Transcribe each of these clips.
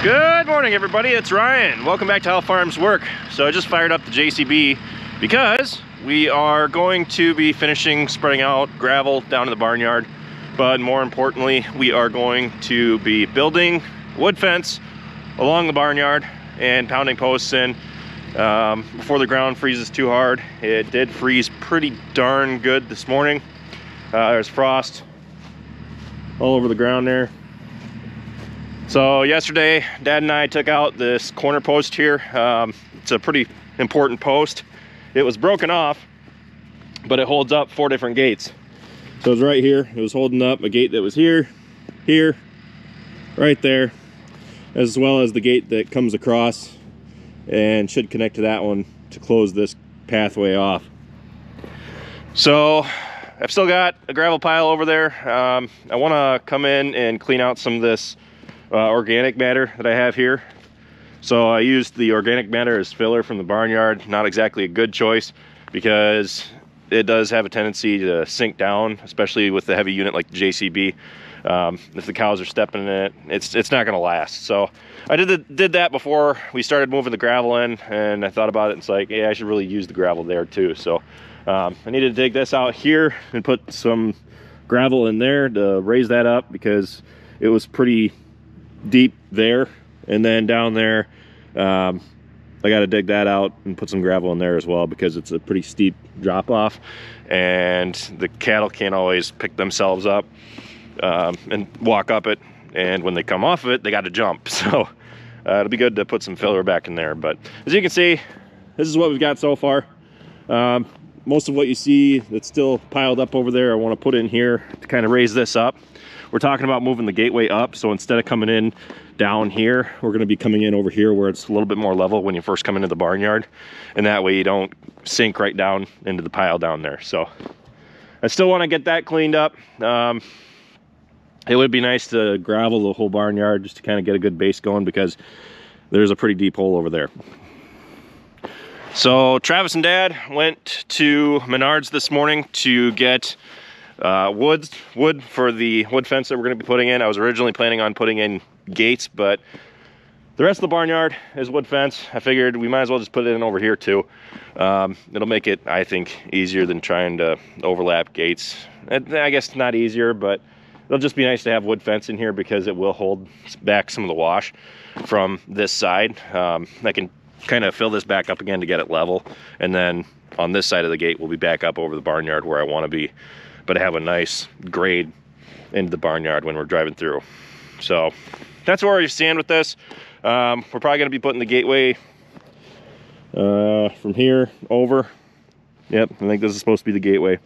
Good morning, everybody. It's Ryan. Welcome back to How Farms Work. So I just fired up the JCB because we are going to be finishing spreading out gravel down in the barnyard. But more importantly, we are going to be building wood fence along the barnyard and pounding posts in before the ground freezes too hard. It did freeze pretty darn good this morning. There's frost all over the ground there. So yesterday, Dad and I took out this corner post here. It's a pretty important post. It was broken off, but it holds up 4 different gates. So it's right here. It was holding up a gate that was here, here, right there, as well as the gate that comes across and should connect to that one to close this pathway off. So I've still got a gravel pile over there. I want to come in and clean out some of this organic matter that I have here. So I used the organic matter as filler from the barnyard. Not exactly a good choice because it does have a tendency to sink down, especially with the heavy unit like the JCB. If the cows are stepping in it, it's not going to last. So I did that before we started moving the gravel in, and I thought about it. It's like, yeah, I should really use the gravel there too. So I needed to dig this out here and put some gravel in there to raise that up because it was pretty deep there, and then down there I got to dig that out and put some gravel in there as well because it's a pretty steep drop off and the cattle can't always pick themselves up and walk up it, and when they come off of it they got to jump. So it'll be good to put some filler back in there. But as you can see, this is what we've got so far. Most of what you see that's still piled up over there I want to put in here to kind of raise this up. We're talking about moving the gateway up, so instead of coming in down here, we're going to be coming in over here where it's a little bit more level when you first come into the barnyard, and that way you don't sink right down into the pile down there. So I still want to get that cleaned up. It would be nice to gravel the whole barnyard just to kind of get a good base going because there's a pretty deep hole over there. So Travis and Dad went to Menards this morning to get wood for the wood fence that we're going to be putting in. I was originally planning on putting in gates, but the rest of the barnyard is wood fence. I figured we might as well just put it in over here too. It'll make it, I think, easier than trying to overlap gates. I guess not easier, but it'll just be nice to have wood fence in here because it will hold back some of the wash from this side. I can kind of fill this back up again to get it level, and then on this side of the gate we'll be back up over the barnyard where I want to be, but have a nice grade into the barnyard when we're driving through. So that's where we stand with this. We're probably going to be putting the gateway from here over. Yep, I think this is supposed to be the gateway.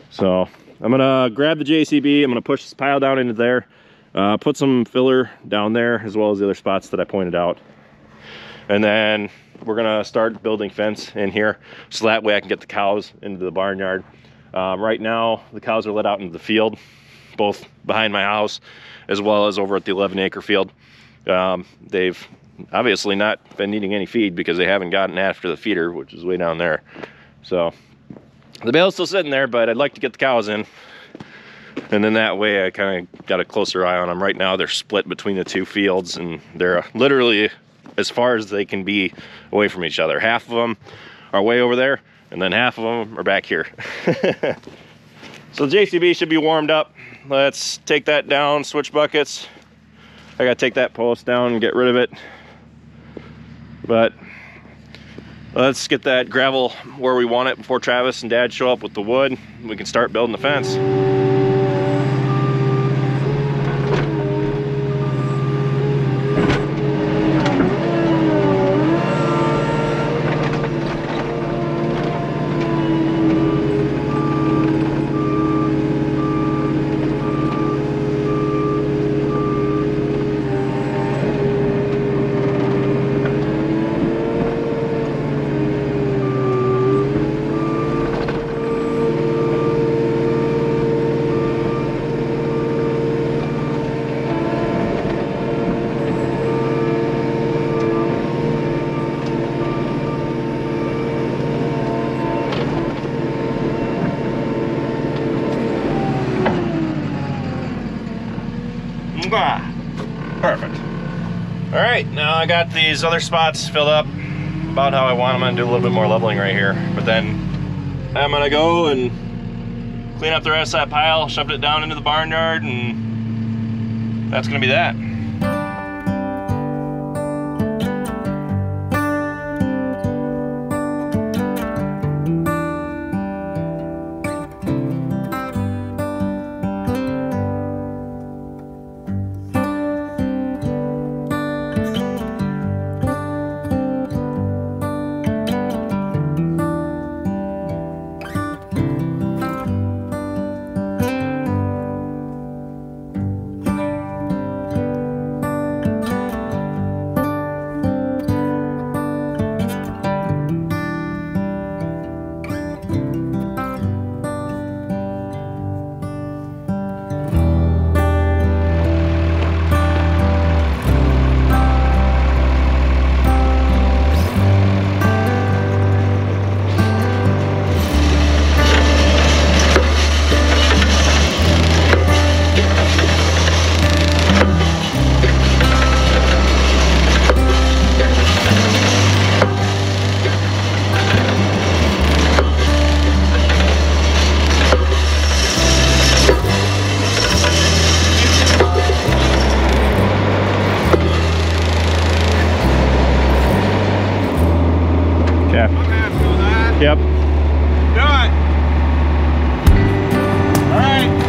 So I'm going to grab the JCB. I'm going to push this pile down into there, put some filler down there as well as the other spots that I pointed out. And then we're going to start building fence in here so that way I can get the cows into the barnyard. Right now the cows are let out into the field, both behind my house as well as over at the 11-acre field. They've obviously not been needing any feed because they haven't gotten after the feeder, which is way down there. So the bale's still sitting there, but I'd like to get the cows in, and then that way I kind of got a closer eye on them. Right now they're split between the 2 fields, and they're literally as far as they can be away from each other. Half of them are way over there, and then half of them are back here. So the JCB should be warmed up. Let's take that down, switch buckets. I gotta take that post down and get rid of it. But let's get that gravel where we want it before Travis and Dad show up with the wood. We can start building the fence. Perfect. All right, now I got these other spots filled up about how I want them. I'm gonna do a little bit more leveling right here, but then I'm gonna go and clean up the rest of that pile, shove it down into the barnyard, and that's gonna be that. Yep. Do it. All right.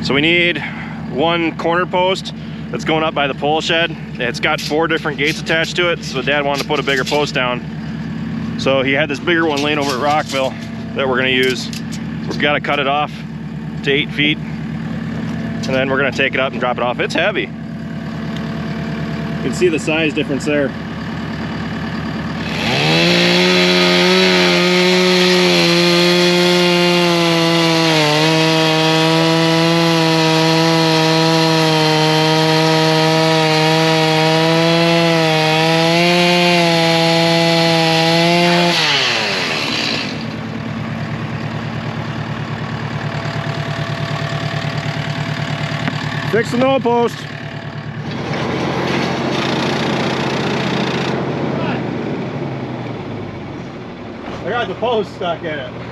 So we need one corner post that's going up by the pole shed. It's got 4 different gates attached to it, so Dad wanted to put a bigger post down. So he had this bigger one laying over at Rockville that we're gonna use. We've got to cut it off to 8 feet, and then we're gonna take it up and drop it off. It's heavy. You can see the size difference there. Fix the nose post. I got the post stuck in it.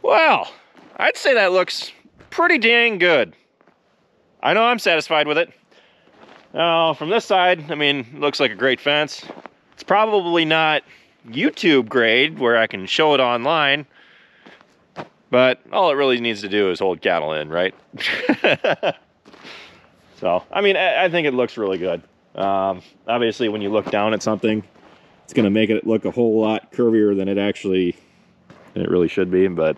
Well, I'd say that looks pretty dang good. I know I'm satisfied with it. Now, from this side, I mean, it looks like a great fence. It's probably not YouTube grade where I can show it online, but all it really needs to do is hold cattle in, right? So, I mean, I think it looks really good. Obviously, when you look down at something, it's going to make it look a whole lot curvier than it really should be. But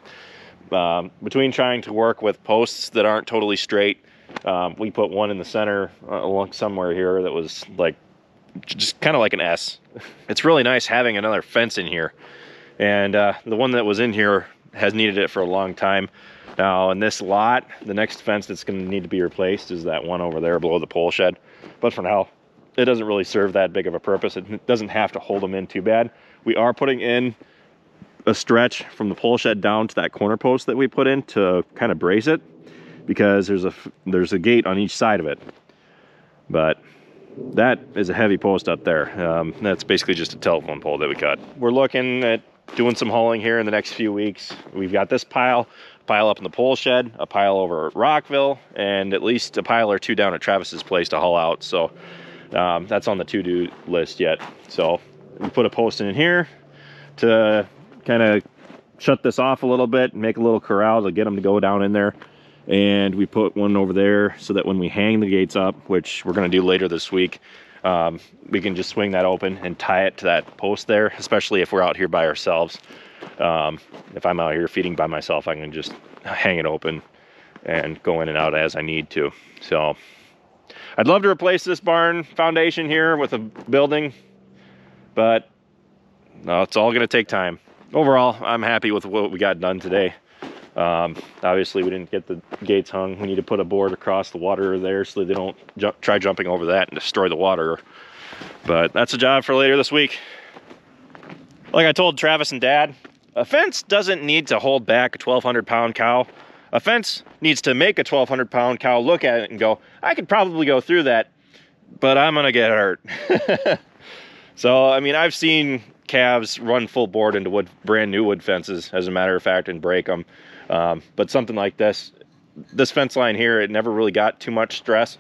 between trying to work with posts that aren't totally straight, we put one in the center along somewhere here that was like just kind of like an S. It's really nice having another fence in here, and the one that was in here has needed it for a long time. Now in this lot, the next fence that's going to need to be replaced is that one over there below the pole shed. But for now, it doesn't really serve that big of a purpose. It doesn't have to hold them in too bad. We are putting in a stretch from the pole shed down to that corner post that we put in to kind of brace it, because there's a gate on each side of it. But that is a heavy post up there. That's basically just a telephone pole that we cut. We're looking at doing some hauling here in the next few weeks. We've got this pile up in the pole shed, a pile over at Rockville, and at least a pile or two down at Travis's place to haul out. So that's on the to-do list yet. So we put a post in here to kind of shut this off a little bit, make a little corral to get them to go down in there. And we put one over there so that when we hang the gates up, which we're going to do later this week, we can just swing that open and tie it to that post there, especially if we're out here by ourselves. If I'm out here feeding by myself, I can just hang it open and go in and out as I need to. So I'd love to replace this barn foundation here with a building, but no, it's all going to take time. Overall, I'm happy with what we got done today. Obviously, we didn't get the gates hung. We need to put a board across the water there so that they don't try jumping over that and destroy the water. But that's a job for later this week. Like I told Travis and Dad, a fence doesn't need to hold back a 1,200-pound cow. A fence needs to make a 1,200-pound cow look at it and go, I could probably go through that, but I'm gonna get hurt. So, I mean, I've seen calves run full board into brand new wood fences, as a matter of fact, and break them. But something like this fence line here, it never really got too much stress.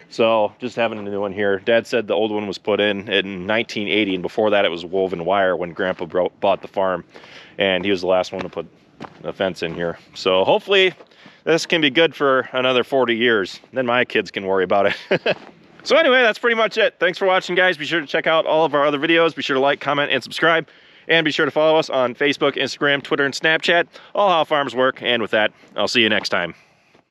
So just having a new one here. Dad said the old one was put in 1980, and before that it was woven wire when Grandpa bought the farm, and he was the last one to put a fence in here. So hopefully this can be good for another 40 years. Then my kids can worry about it. So anyway, that's pretty much it. Thanks for watching, guys. Be sure to check out all of our other videos. Be sure to like, comment, and subscribe. And be sure to follow us on Facebook, Instagram, Twitter, and Snapchat. All how farms work. And with that, I'll see you next time.